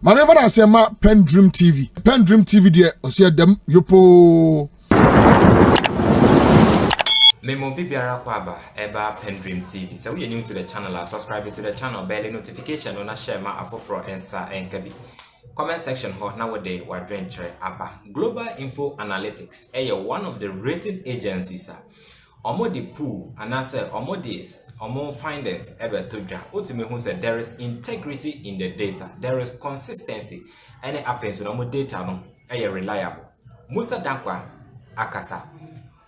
My never I say ma PENDREAM TV. PENDREAM TV there. I see them yopo. Memo bibiara kwaba eba PENDREAM TV. So we are new to the channel, subscribe to the channel, bell the notification, and share ma afofro ensa enkabi. Comment section ho nowadays we're adventure aba. Global Info Analytics one of the rating agencies. Omo the pool and I say omo findings ever to dra. Ultimately who said there is integrity in the data, there is consistency. Any offense omo data no reliable. Musa Danquah akasa.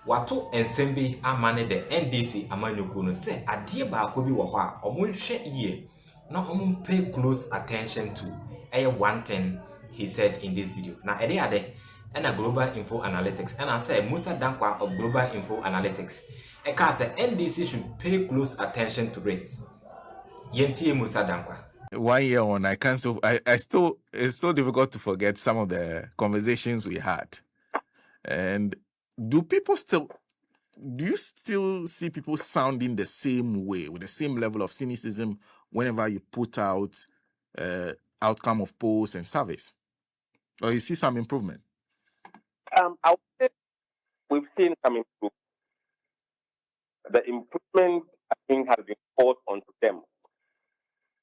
Wato ensembi amane the NDC amanyuku no say adie baako bi wo ho a omo hwe ye na omo pay close attention to one thing he said in this video. Now ade and a Global Info Analytics and I say Musa Danquah of Global Info Analytics and can say NDC should pay close attention to it. Yenti Musa Danquah. 1 year on, it's still difficult to forget some of the conversations we had. And do you still see people sounding the same way with the same level of cynicism whenever you put out outcome of polls and surveys? Or you see some improvement? I would say we've seen some improvement. The improvement, I think, has been forced onto them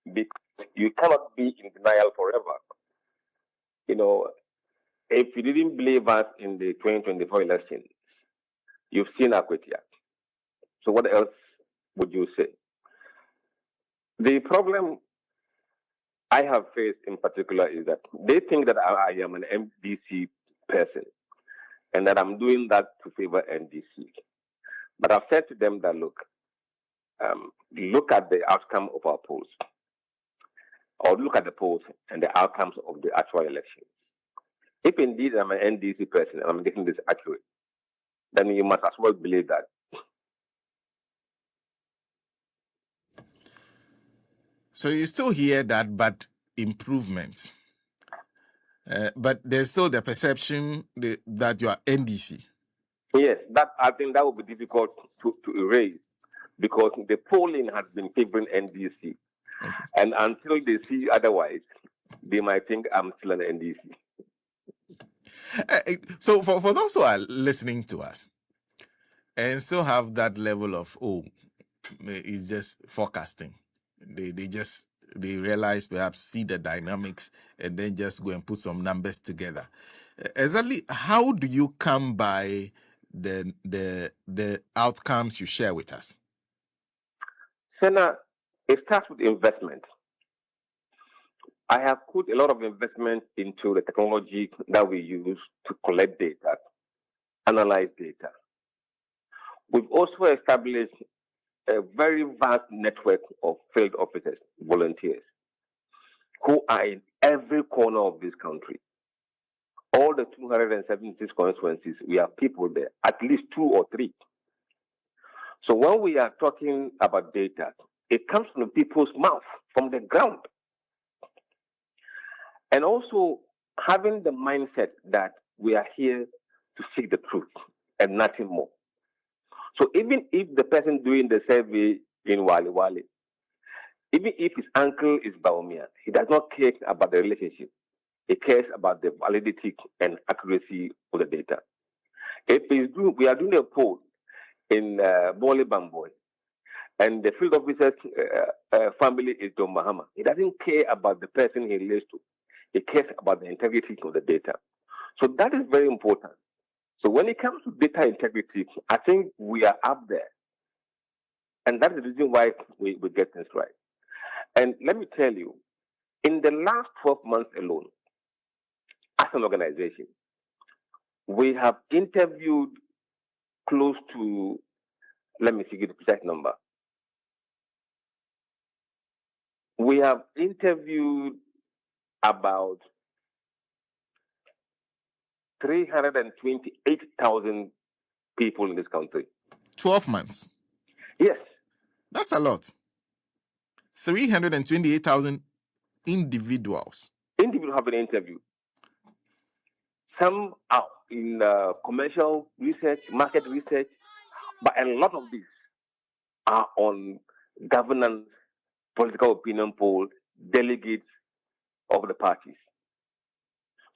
because you cannot be in denial forever. You know, if you didn't believe us in the 2024 elections, you've seen Cautiọn. So what else would you say? The problem I have faced in particular is that they think that I am an NDC person and that I'm doing that to favor NDC. But I've said to them that, look at the outcome of our polls, or look at the polls and the outcomes of the actual elections. If indeed I'm an NDC person and I'm getting this accurate, then you must as well believe that. So you still hear that, but improvements. But there's still the perception that you are NDC. Yes, that I think that would be difficult to erase because the polling has been favoring NDC. Okay. And until they see otherwise, they might think I'm still an NDC. So for those who are listening to us and still have that level of, it's just forecasting. They realize, perhaps see the dynamics and then just go and put some numbers together. Exactly, how do you come by the outcomes you share with us? Senna, it starts with investment. I have put a lot of investment into the technology that we use to collect data, analyze data. We've also established a very vast network of field officers, volunteers, who are in every corner of this country. All the 276 constituencies, we have people there, at least 2 or 3. So when we are talking about data, it comes from the people's mouth, from the ground. And also having the mindset that we are here to seek the truth and nothing more. So even if the person doing the survey in Wali Wali, even if his uncle is Baumia, he does not care about the relationship. He cares about the validity and accuracy of the data. If we are doing a poll in Bole Bamboy, and the field officer's family is Don Mahama, he doesn't care about the person he relates to. He cares about the integrity of the data. So that is very important. So when it comes to data integrity, I think we are up there. And that's the reason why we get things right. And let me tell you, in the last 12 months alone, as an organization, we have interviewed close to, let me see the precise number. We have interviewed about 328,000 people in this country. 12 months? Yes. That's a lot. 328,000 individuals. Individuals have been interviewed. Some are in commercial research, market research, but a lot of these are on governance, political opinion polls, delegates, of the parties.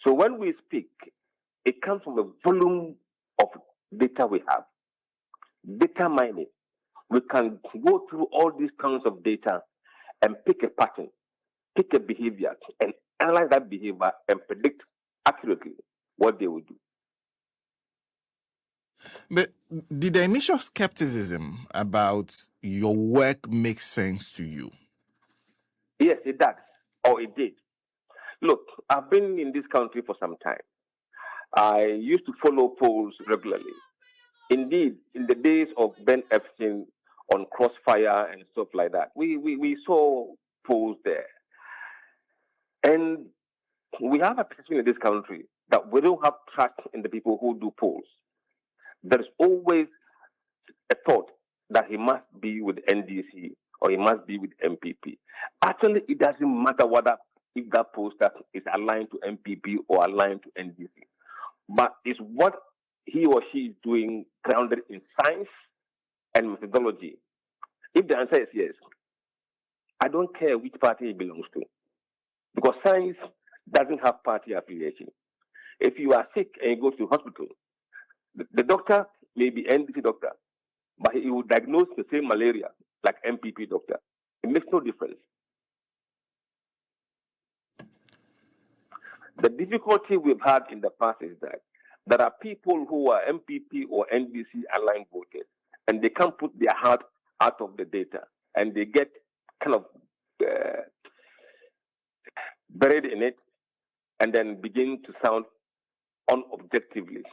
So when we speak, it comes from the volume of data we have. Data mining. We can go through all these kinds of data and pick a pattern, pick a behavior, and analyze that behavior and predict accurately what they will do. But did the initial skepticism about your work make sense to you? Yes, it does, or it did. Look, I've been in this country for some time. I used to follow polls regularly. Indeed, in the days of Ben Epstein on Crossfire and stuff like that, we saw polls there. And we have a perception in this country that we don't have trust in the people who do polls. There is always a thought that he must be with NDC or he must be with NPP. Actually, it doesn't matter whether if that poster is aligned to NPP or aligned to NDC. But it's what he or she is doing grounded in science and methodology. If the answer is yes, I don't care which party he belongs to, because science doesn't have party affiliation. If you are sick and you go to hospital, the doctor may be NDC doctor, but he will diagnose the same malaria like NPP doctor. It makes no difference. The difficulty we've had in the past is that there are people who are NPP or NDC aligned voters, and they can't put their heart out of the data, and they get kind of buried in it, and then begin to sound unobjectively.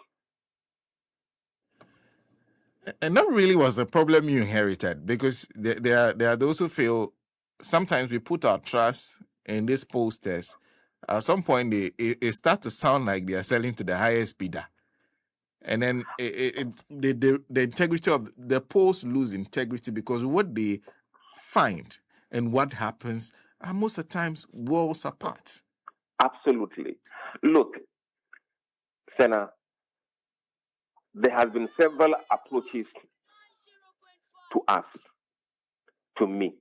And that really was the problem you inherited, because there are those who feel sometimes we put our trust in these posters. At some point, it start to sound like they are selling to the highest bidder. And then the integrity of the polls lose integrity, because what they find and what happens are most of the times worlds apart. Absolutely. Look, Senna, there has been several approaches to us, to me,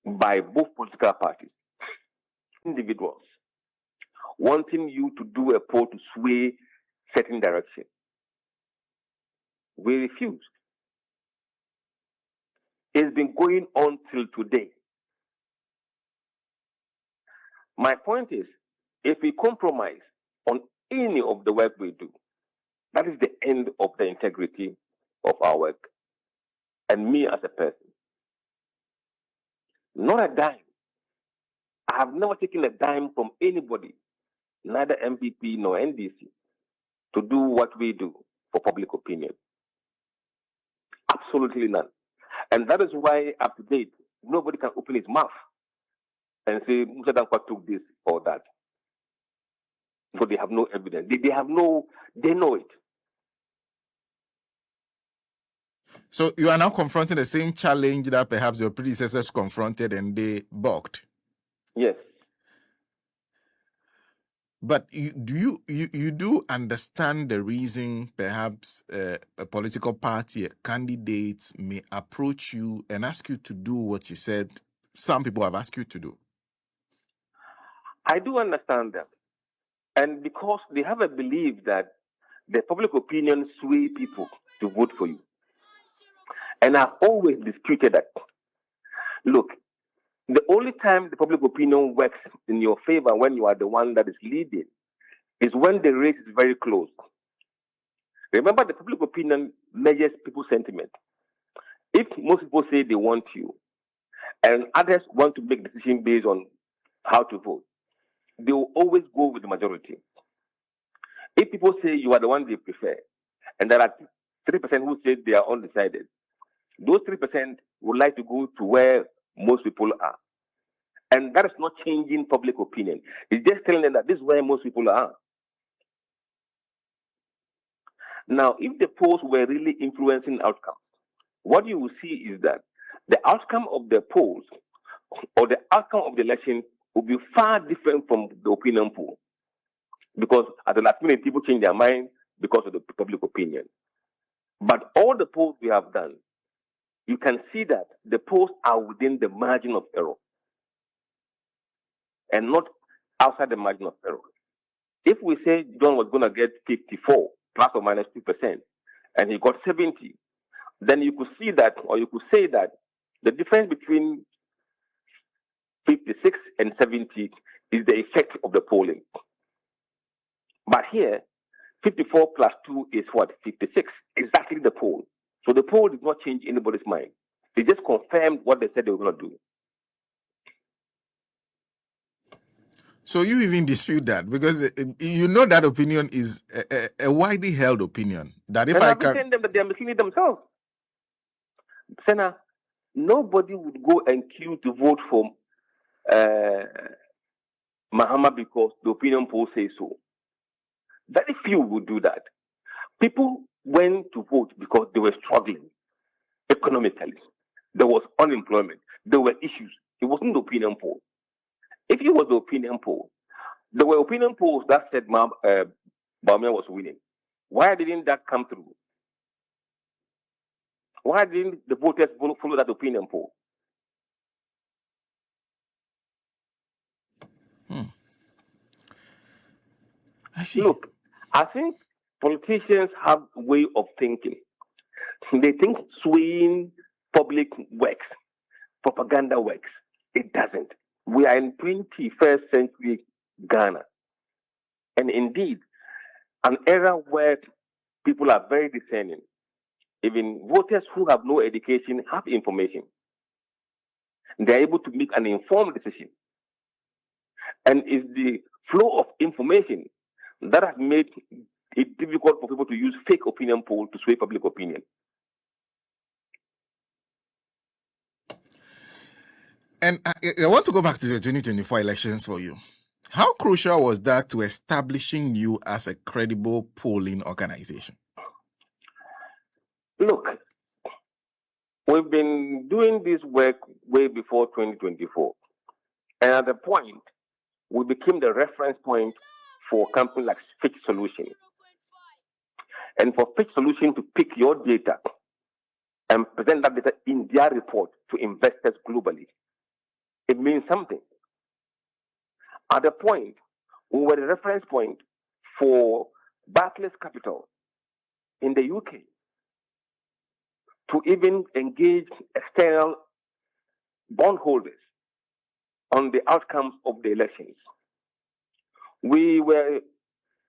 by both political parties, individuals, wanting you to do a poll to sway certain direction. We refused. It's been going on till today. My point is, if we compromise on any of the work we do, that is the end of the integrity of our work and me as a person. Not a dime. I have never taken a dime from anybody, neither NPP nor NDC, to do what we do for public opinion. Absolutely none. And that is why, up to date, nobody can open his mouth and say, Musa Danquah took this or that. Because they have no evidence. They know it. So you are now confronting the same challenge that perhaps your predecessors confronted and they balked. Yes. But you do understand the reason perhaps a political party, candidates may approach you and ask you to do what you said some people have asked you to do? I do understand that. And because they have a belief that the public opinion sway people to vote for you. And I've always disputed that. Look, the only time the public opinion works in your favor when you are the one that is leading is when the race is very close. Remember, the public opinion measures people's sentiment. If most people say they want you, and others want to make decisions based on how to vote, they will always go with the majority. If people say you are the one they prefer, and there are 3% who say they are undecided, those 3% would like to go to where most people are. And that is not changing public opinion. It's just telling them that this is where most people are. Now, if the polls were really influencing outcomes, what you will see is that the outcome of the polls or the outcome of the election will be far different from the opinion poll. Because at the last minute, people change their mind because of the public opinion. But all the polls we have done, you can see that the polls are within the margin of error. and not outside the margin of error. If we say John was going to get 54 plus or minus 2%, and he got 70, then you could see that, or you could say that the difference between 56 and 70 is the effect of the polling. But here, 54 plus 2 is what? 56. Exactly the poll. So the poll did not change anybody's mind. They just confirmed what they said they were going to do. So you even dispute that, because you know that opinion is a widely held opinion. That if and I I've been can... telling them that they are misleading themselves. Senna, nobody would go and queue to vote for Mahama because the opinion poll says so. Very few would do that. People went to vote because they were struggling economically. There was unemployment. There were issues. It wasn't the opinion poll. If it was the opinion poll, there were opinion polls that said Bawumia was winning. Why didn't that come through? Why didn't the voters follow that opinion poll? I see. Look, I think politicians have a way of thinking. They think swaying public works, propaganda works. It doesn't. We are in 21st century Ghana. And indeed, an era where people are very discerning. Even voters who have no education have information. They are able to make an informed decision. And it's the flow of information that has made it difficult for people to use fake opinion poll to sway public opinion. And I want to go back to the 2024 elections for you. How crucial was that to establishing you as a credible polling organization? Look, we've been doing this work way before 2024. And at the point, we became the reference point for a company like Fitch Solution. And for Fitch Solution to pick your data and present that data in their report to investors globally, it means something. At the point, we were the reference point for Barclays Capital in the UK to even engage external bondholders on the outcomes of the elections. We were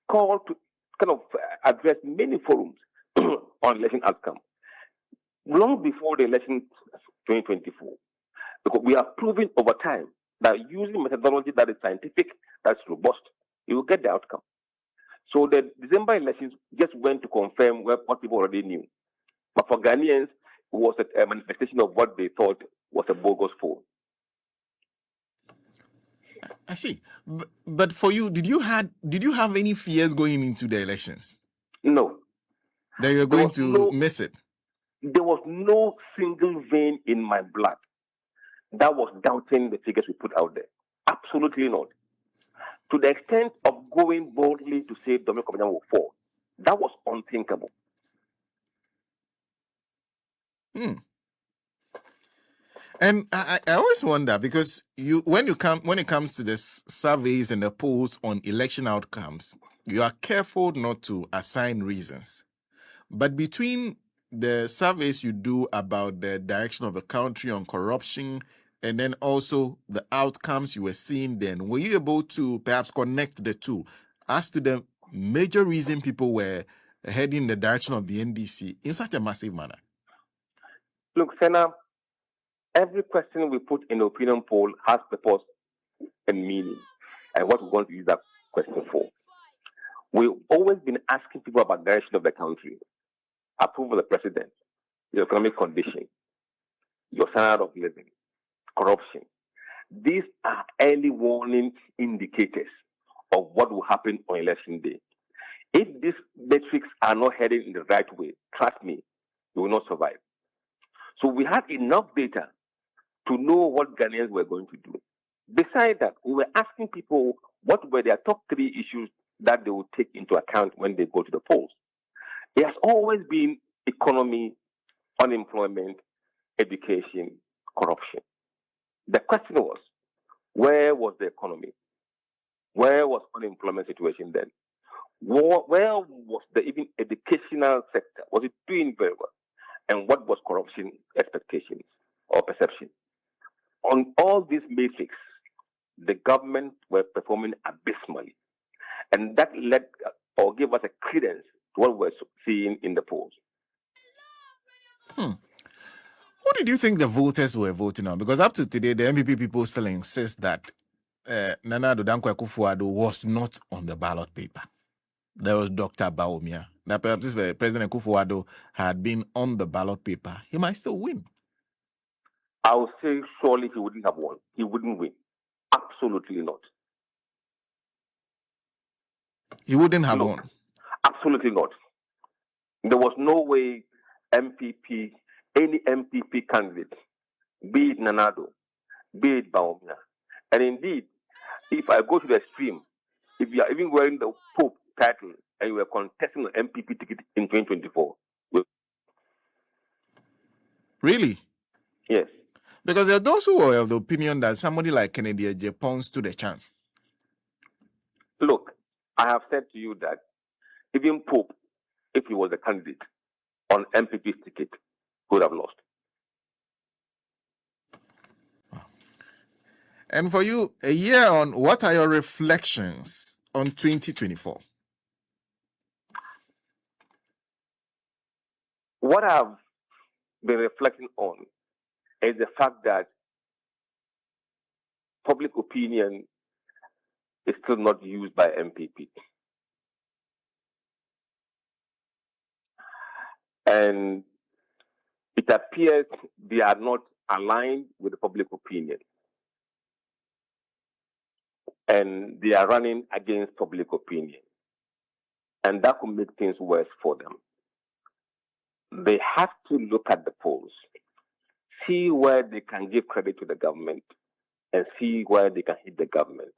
called to kind of address many forums on election outcome long before the election 2024, because we are proving over time that using methodology that is scientific, that's robust, you will get the outcome. So the December elections just went to confirm what people already knew. But for Ghanaians, it was a manifestation of what they thought was a bogus poll. I see. But for you, did you have any fears going into the elections? No. That you were going to miss it? There was no single vein in my blood that was doubting the figures we put out there. Absolutely not. To the extent of going boldly to say Dominic Kobanya will fall, that was unthinkable. And I always wonder, because when it comes to the surveys and the polls on election outcomes, you are careful not to assign reasons. But between the surveys you do about the direction of the country on corruption and then also the outcomes you were seeing then, were you able to perhaps connect the two as to the major reason people were heading in the direction of the NDC in such a massive manner? Look, Senna, every question we put in the opinion poll has purpose and meaning and what we want to use that question for. We've always been asking people about the direction of the country, approval of the president, your economic condition, your standard of living, corruption. These are early warning indicators of what will happen on election day. If these metrics are not heading in the right way, trust me, you will not survive. So we had enough data to know what Ghanaians were going to do. Besides that, we were asking people what were their top 3 issues that they would take into account when they go to the polls. It has always been economy, unemployment, education, corruption. The question was, Where was the economy? Where was unemployment situation then? Where was the even educational sector? Was it doing very well? And what was corruption expectations or perception? On all these metrics, the government were performing abysmally. And that led or gave us a credence to what we're seeing in the polls. What did you think the voters were voting on? Because up to today, the NPP people still insist that Nana Danquah was not on the ballot paper. There was Dr. Baumia. Now, perhaps if President Akufo-Addo had been on the ballot paper, he might still win. I would say surely he wouldn't have won. He wouldn't win. Absolutely not. He wouldn't have won? Absolutely not. There was no way MPP, any MPP candidate, be it Nanado, be it Baumia. And indeed, if I go to the extreme, if you are even wearing the Pope title and you were contesting an MPP ticket in 2024. Really? Yes. Because there are those who are of the opinion that somebody like Kennedy Ejapon stood a chance. Look, I have said to you that even Pope, if he was a candidate on MPP's ticket, would have lost. And for you, a year on, what are your reflections on 2024? What I've been reflecting on is the fact that public opinion is still not used by MPP. And it appears they are not aligned with the public opinion. And they are running against public opinion. And that could make things worse for them. They have to look at the polls, see where they can give credit to the government, and see where they can hit the government.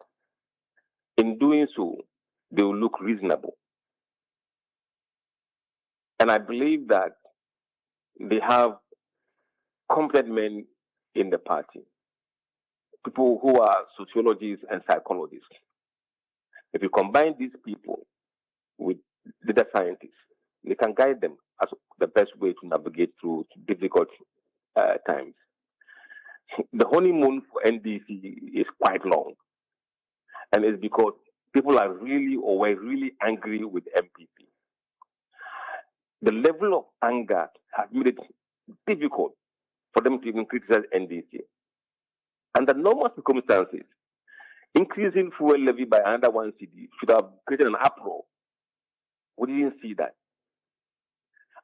In doing so, they will look reasonable. And I believe that they have competent men in the party, people who are sociologists and psychologists. If you combine these people with data scientists, they can guide them as the best way to navigate through difficult times. The honeymoon for NDC is quite long. And it's because people are really or were really angry with MPP. The level of anger has made it difficult for them to even criticize NDC. Under normal circumstances, increasing fuel levy by another 1 cedi should have created an uproar. We didn't see that.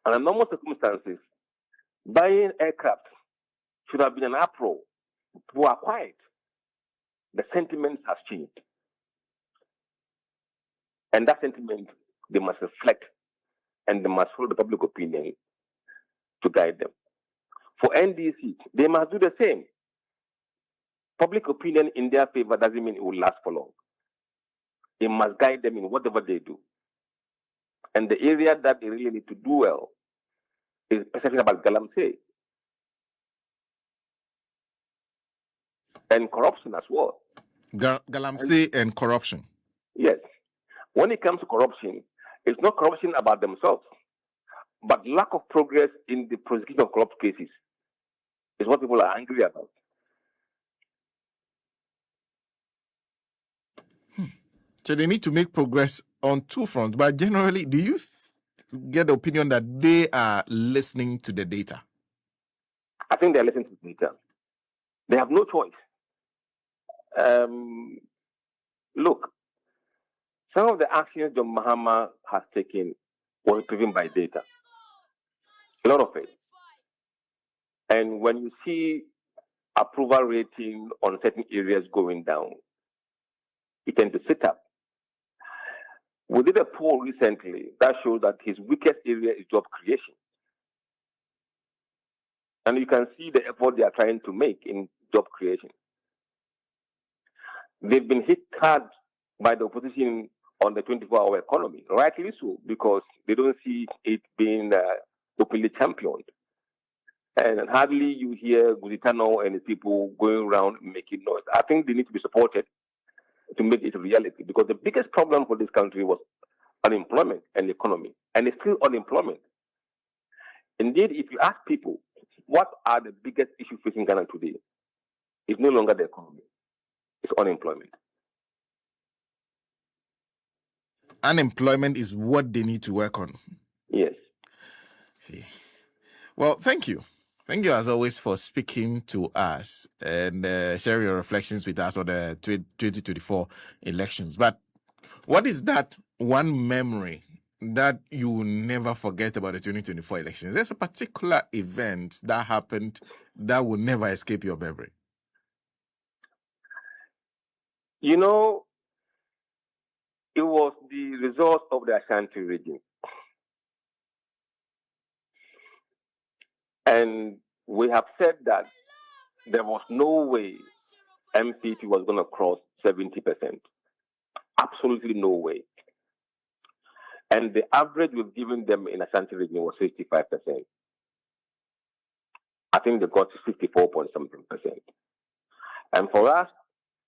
Under normal circumstances, buying aircraft should have been an uproar. People are quiet. The sentiment has changed. And that sentiment, they must reflect and they must follow the public opinion to guide them. For NDC, they must do the same. Public opinion in their favor doesn't mean it will last for long. It must guide them in whatever they do. And the area that they really need to do well is perception about galamsey and corruption as well. Galamsey and corruption. Yes. When it comes to corruption, it's not corruption about themselves, but lack of progress in the prosecution of corrupt cases is what people are angry about. So they need to make progress on two fronts. But generally, do you get the opinion that they are listening to the data? I think they're listening to the data. They have no choice. Look, some of the actions John Mahama has taken was driven by data. A lot of it. And when you see approval rating on certain areas going down, you tend to sit up. We did a poll recently that shows that his weakest area is job creation. And you can see the effort they are trying to make in job creation. They've been hit hard by the opposition on the 24-hour economy, rightly so, because they don't see it being openly championed. And hardly you hear Guzitano and his people going around making noise. I think they need to be supported to make it a reality, because the biggest problem for this country was unemployment and economy, and it's still unemployment. Indeed, if you ask people what are the biggest issues facing Ghana today, it's no longer the economy, it's unemployment. Unemployment is what they need to work on. Yes. See. Well, thank you. Thank you, as always, for speaking to us and sharing your reflections with us on the 2024 elections. But what is that one memory that you will never forget about the 2024 elections? There's a particular event that happened that will never escape your memory. You know, it was the result of the Ashanti region. And we have said that there was no way NPP was going to cross 70%. Absolutely no way. And the average we've given them in Ashanti region was 65%. I think they got to 54 point something percent. And for us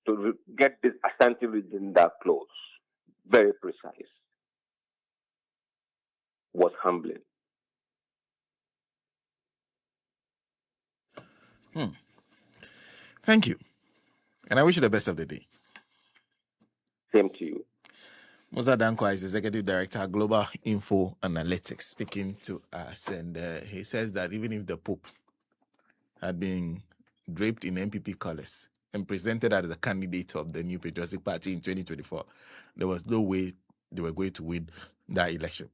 to get this Ashanti region that close, very precise, was humbling. Thank you. And I wish you the best of the day. Same to you. Musa Danquah is Executive Director, Global Info Analytics, speaking to us. And he says that even if the Pope had been draped in NPP colors and presented as a candidate of the New Patriotic Party in 2024, there was no way they were going to win that election.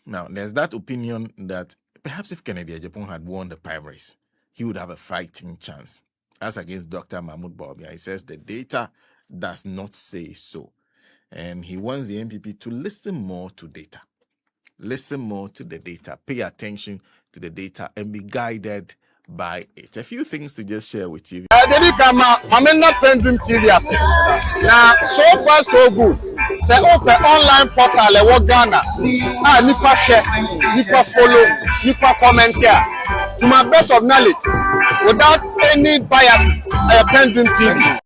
Now, there's that opinion that perhaps if Kennedy Ajapong had won the primaries, he would have a fighting chance. As against Dr. Mahmoud Bawumia, he says the data does not say so. And he wants the NPP to listen more to data. Listen more to the data. Pay attention to the data and be guided by it. A few things to just share with you. I'm not PENDREAM TV. Now, so far so good. Say open online portal e wo Ghana. Nipa share, nipa follow, nipa comment here. To my best of knowledge, without any biases, PENDREAM TV.